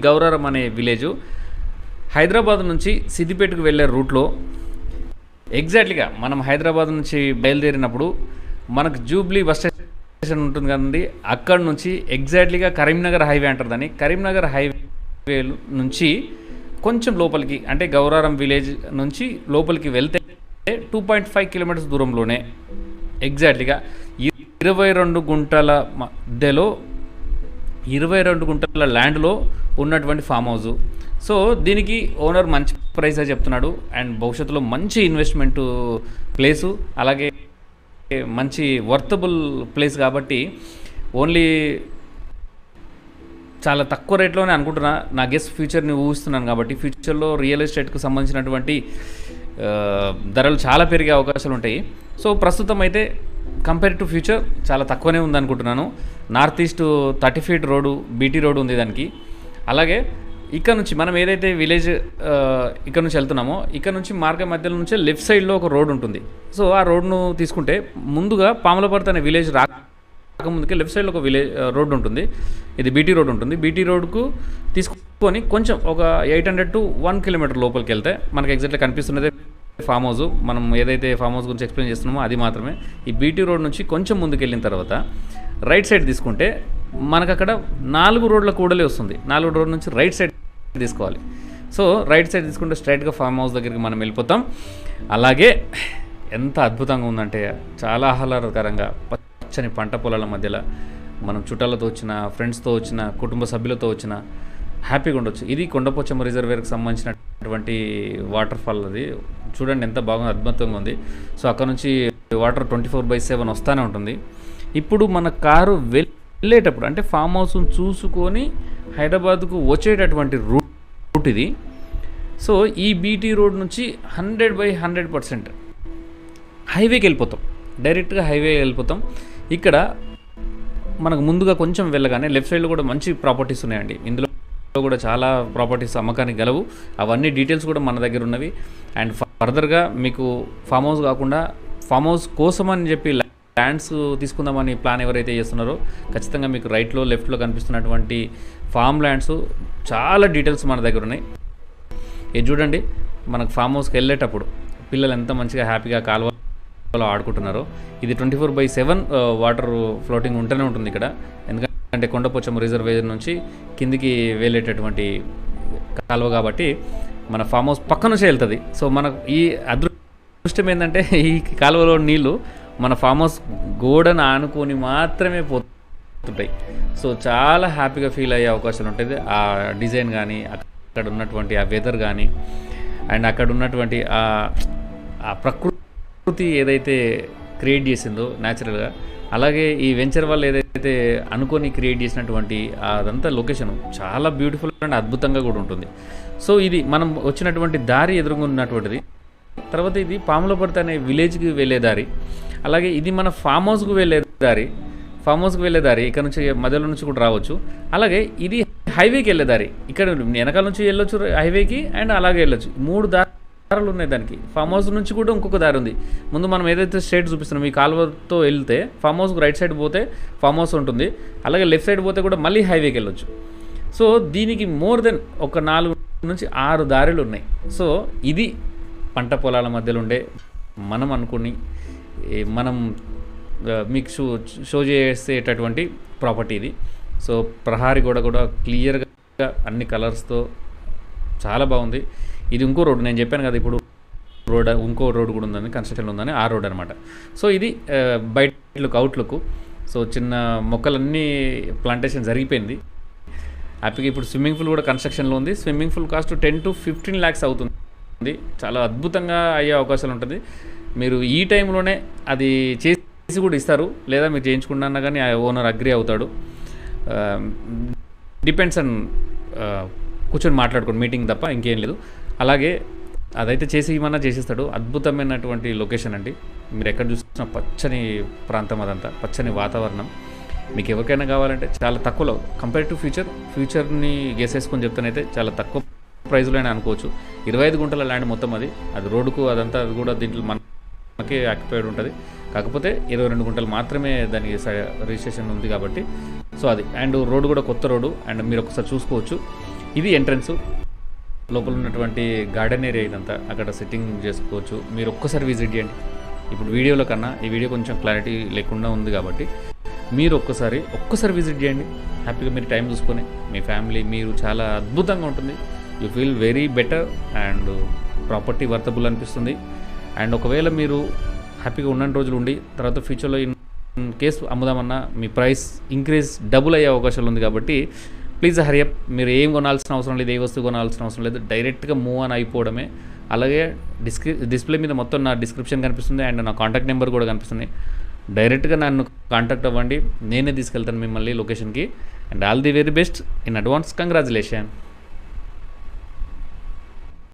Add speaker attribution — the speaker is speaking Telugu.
Speaker 1: గౌరారం అనే విలేజ్ హైదరాబాద్ నుంచి సిద్దిపేటకు వెళ్ళే రూట్లో ఎగ్జాక్ట్లీగా మనం హైదరాబాద్ నుంచి బయలుదేరినప్పుడు మనకు జూబ్లీ బస్ స్టేషన్ ఉంటుంది కదండి, అక్కడ నుంచి ఎగ్జాక్ట్లీగా కరీంనగర్ హైవే అంటారు దాన్ని. కరీంనగర్ హైవే నుంచి కొంచెం లోపలికి అంటే గౌరారం విలేజ్ నుంచి లోపలికి వెళ్తే 2.5 కిలోమీటర్స్ దూరంలోనే ఎగ్జాక్ట్లీగా 22 గుంటల మధ్యలో 22 గుంటల ల్యాండ్లో ఉన్నటువంటి ఫామ్ హౌస్. సో దీనికి ఓనర్ మంచి ప్రైస్ చెప్తున్నాడు అండ్ భవిష్యత్తులో మంచి ఇన్వెస్ట్మెంట్ ప్లేసు, అలాగే మంచి వర్తబుల్ ప్లేస్ కాబట్టి ఓన్లీ చాలా తక్కువ రేట్లోనే అనుకుంటున్నా. నా గెస్ ఫ్యూచర్ని ఊహిస్తున్నాను కాబట్టి ఫ్యూచర్లో రియల్ ఎస్టేట్కు సంబంధించినటువంటి ధరలు చాలా పెరిగే అవకాశాలు ఉంటాయి. సో ప్రస్తుతం అయితే కంపేర్ టు ఫ్యూచర్ చాలా తక్కువనే ఉందనుకుంటున్నాను. North east 30 feet road BT road ఉంది దానికి. అలాగే ఇక్కడ నుంచి మనం ఏదైతే విలేజ్ ఇక్కడ నుంచి వెళ్తున్నామో ఇక్కడ నుంచి మార్గ మధ్యలో నుంచి లెఫ్ట్ సైడ్లో ఒక రోడ్ ఉంటుంది. సో ఆ రోడ్ను తీసుకుంటే ముందుగా పాములపర్తి అనే విలేజ్ రాకముందుకే లెఫ్ట్ సైడ్లో ఒక విలేజ్ రోడ్డు ఉంటుంది, ఇది బీటీ రోడ్ ఉంటుంది. బీటీ రోడ్కు తీసుకొని కొంచెం ఒక 800 to 1 కిలోమీటర్ లోపలికి వెళ్తే మనకి ఎగ్జాక్ట్గా కనిపిస్తున్నదే ఫామ్ హౌస్. మనం ఏదైతే ఫామ్ హౌస్ గురించి ఎక్స్ప్లెయిన్ చేస్తున్నామో అది మాత్రమే. ఈ బీటీ రోడ్ నుంచి కొంచెం ముందుకు వెళ్ళిన తర్వాత రైట్ సైడ్ తీసుకుంటే మనకు అక్కడ 4 రోడ్ల కూడలే వస్తుంది. 4 రోడ్ల నుంచి రైట్ సైడ్ తీసుకోవాలి. సో రైట్ సైడ్ తీసుకుంటే స్ట్రైట్గా ఫామ్ హౌస్ దగ్గరికి మనం వెళ్ళిపోతాం. అలాగే ఎంత అద్భుతంగా ఉందంటే చాలా ఆహ్లాదకరంగా పచ్చని పంట పొలాల మధ్యలో మనం చుట్టాలతో వచ్చిన, ఫ్రెండ్స్తో వచ్చిన, కుటుంబ సభ్యులతో వచ్చిన హ్యాపీగా ఉండొచ్చు. ఇది కొండపోచమ్మ రిజర్వేర్కి సంబంధించినటువంటి వాటర్ ఫాల్. అది చూడండి ఎంత బాగా అద్భుతంగా ఉంది. సో అక్కడ నుంచి వాటర్ 24/7 వస్తూనే ఉంటుంది. ఇప్పుడు మన కారు వెళ్ళేటప్పుడు అంటే ఫామ్ హౌస్ను చూసుకొని హైదరాబాద్కు వచ్చేటటువంటి రూట్ ఇది. సో ఈ బీటీ రోడ్ నుంచి 100/100% హైవేకి వెళ్ళిపోతాం, డైరెక్ట్గా హైవే వెళ్ళిపోతాం. ఇక్కడ మనకు ముందుగా కొంచెం వెళ్ళగానే లెఫ్ట్ సైడ్లో కూడా మంచి ప్రాపర్టీస్ ఉన్నాయండి. ఇందులో కూడా చాలా ప్రాపర్టీస్ అమ్మకానికి గలవు. అవన్నీ డీటెయిల్స్ కూడా మన దగ్గర ఉన్నవి. అండ్ ఫర్దర్గా మీకు ఫామ్ హౌస్ కాకుండా ఫామ్ హౌస్ కోసం అని చెప్పి ల్యాండ్స్ తీసుకుందామని ప్లాన్ ఎవరైతే చేస్తున్నారో ఖచ్చితంగా మీకు రైట్లో లెఫ్ట్లో కనిపిస్తున్నటువంటి ఫామ్ ల్యాండ్స్ చాలా డీటెయిల్స్ మన దగ్గర ఉన్నాయి. ఇది చూడండి, మనకు ఫామ్ హౌస్కి వెళ్ళేటప్పుడు పిల్లలు ఎంత మంచిగా హ్యాపీగా కాలువలో ఆడుకుంటున్నారో. ఇది 24/7 వాటర్ ఫ్లోటింగ్ ఉంటూనే ఉంటుంది ఇక్కడ. ఎందుకంటే కొండపోచమ్మ రిజర్వేయర్ నుంచి కిందికి వెళ్ళేటటువంటి కాలువ కాబట్టి మన ఫామ్ హౌస్ పక్క నుంచే వెళ్తుంది. సో మనకు ఈ అదృష్టం ఏంటంటే ఈ కాలువలో నీళ్ళు మన ఫామ్ హౌస్ గోడను ఆనుకొని మాత్రమే పోతుంటాయి. సో చాలా హ్యాపీగా ఫీల్ అయ్యే అవకాశాలు ఉంటుంది. ఆ డిజైన్ కానీ, అక్కడ ఉన్నటువంటి ఆ వెదర్ కానీ, అండ్ అక్కడ ఉన్నటువంటి ఆ ప్రకృతి ఏదైతే క్రియేట్ చేసిందో న్యాచురల్గా, అలాగే ఈ వెంచర్ వాళ్ళు ఏదైతే అనుకొని క్రియేట్ చేసినటువంటి అదంతా లొకేషన్ చాలా బ్యూటిఫుల్ అండ్ అద్భుతంగా కూడా ఉంటుంది. సో ఇది మనం వచ్చినటువంటి దారి ఎదురుగా ఉన్నటువంటిది. తర్వాత ఇది పాములపర్తి అనే విలేజ్కి వెళ్ళే దారి. అలాగే ఇది మన ఫామ్ హౌస్కి వెళ్ళే దారి. ఫామ్ హౌస్కి వెళ్ళే దారి ఇక్కడ నుంచి మధ్యలో నుంచి కూడా రావచ్చు. అలాగే ఇది హైవేకి వెళ్ళే దారి. ఇక్కడ వెనకాల నుంచి వెళ్ళొచ్చు హైవేకి, అండ్ అలాగే వెళ్ళొచ్చు. 3 దారులు ఉన్నాయి దానికి. ఫామ్ హౌస్ నుంచి కూడా ఇంకొక దారి ఉంది. ముందు మనం ఏదైతే స్ట్రైట్ చూపిస్తున్నాం ఈ కాలువతో వెళ్తే ఫామ్ హౌస్కి రైట్ సైడ్ పోతే ఫామ్ హౌస్ ఉంటుంది. అలాగే లెఫ్ట్ సైడ్ పోతే కూడా మళ్ళీ హైవేకి వెళ్ళొచ్చు. సో దీనికి మోర్ దెన్ ఒక 4 నుంచి 6 దారులు ఉన్నాయి. సో ఇది పంట పొలాల మధ్యలో ఉండే మనం అనుకుని మనం మీకు షో చేసేటటువంటి ప్రాపర్టీ ఇది. సో ప్రహారీ గోడ కూడా క్లియర్గా అన్ని కలర్స్తో చాలా బాగుంది. ఇది ఇంకో రోడ్, నేను చెప్పాను కదా ఇప్పుడు రోడ్ ఇంకో రోడ్ కూడా ఉందని, కన్స్ట్రక్షన్ ఉందని, ఆ రోడ్ అనమాట. సో ఇది బయట లుక్, అవుట్లుక్. సో చిన్న మొక్కలన్నీ ప్లాంటేషన్ జరిగిపోయింది హ్యాపీగా. ఇప్పుడు స్విమ్మింగ్ పూల్ కూడా కన్స్ట్రక్షన్లో ఉంది. Swimming pool cost 10 to 15 lakhs అవుతుంది. చాలా అద్భుతంగా అయ్యే అవకాశాలు ఉంటుంది. మీరు ఈ టైంలోనే అది చేసి కూడా ఇస్తారు, లేదా మీరు చేయించుకున్నా కానీ ఆ ఓనర్ అగ్రీ అవుతాడు. డిపెండ్స్ ఆన్ కూర్చొని మాట్లాడుకోండి, మీటింగ్ తప్ప ఇంకేం లేదు. అలాగే అదైతే చేసి ఇవన్నా చేసిస్తాడు. అద్భుతమైనటువంటి లొకేషన్ అండి. మీరు ఎక్కడ చూసినా పచ్చని ప్రాంతం, అదంతా పచ్చని వాతావరణం. మీకు ఎవరికైనా కావాలంటే చాలా తక్కువలో కంపేర్ టు ఫ్యూచర్ని గెసేసుకొని చెప్తానైతే చాలా తక్కువ ప్రైజ్లోనే అనుకోవచ్చు. 25 గుంటల ల్యాండ్ మొత్తం అది రోడ్డుకు అదంతా అది కూడా దీంట్లో మనకే ఆక్యుపైడ్ ఉంటుంది. కాకపోతే 22 గుంటలు మాత్రమే దానికి రిజిస్ట్రేషన్ ఉంది కాబట్టి. సో అది అండ్ రోడ్డు కూడా కొత్త రోడ్డు, అండ్ మీరు ఒకసారి చూసుకోవచ్చు. ఇది ఎంట్రన్స్. లోపల ఉన్నటువంటి గార్డెన్ ఏరియా ఇదంతా. అక్కడ సిట్టింగ్ చేసుకోవచ్చు. మీరు ఒక్కసారి విజిట్ చేయండి. ఇప్పుడు వీడియోలో కన్నా ఈ వీడియో కొంచెం క్లారిటీ లేకుండా ఉంది కాబట్టి మీరు ఒక్కసారి విజిట్ చేయండి. హ్యాపీగా మీరు టైం చూసుకొని మీ ఫ్యామిలీ మీరు చాలా అద్భుతంగా ఉంటుంది. You feel very better and property worthable అనిపిస్తుంది. అండ్ ఒకవేళ మీరు హ్యాపీగా ఉన్న రోజులు ఉండి తర్వాత ఫ్యూచర్లో ఇన్ కేసు అమ్ముదామన్నా మీ ప్రైస్ ఇంక్రీజ్ డబుల్ అయ్యే అవకాశాలు ఉంది. కాబట్టి ప్లీజ్ హరియప్. మీరు ఏం కొనాల్సిన అవసరం లేదు, ఏ వస్తువు కొనాల్సిన అవసరం లేదు. డైరెక్ట్గా మూవ్ ఆన్ అయిపోవడమే. అలాగే డిస్ప్లే మీద మొత్తం నా డిస్క్రిప్షన్ కనిపిస్తుంది అండ్ నా కాంటాక్ట్ నెంబర్ కూడా కనిపిస్తుంది. డైరెక్ట్గా నన్ను కాంటాక్ట్ అవ్వండి. నేనే తీసుకెళ్తాను మిమ్మల్ని లొకేషన్కి. And all the very best in advance. Congratulation.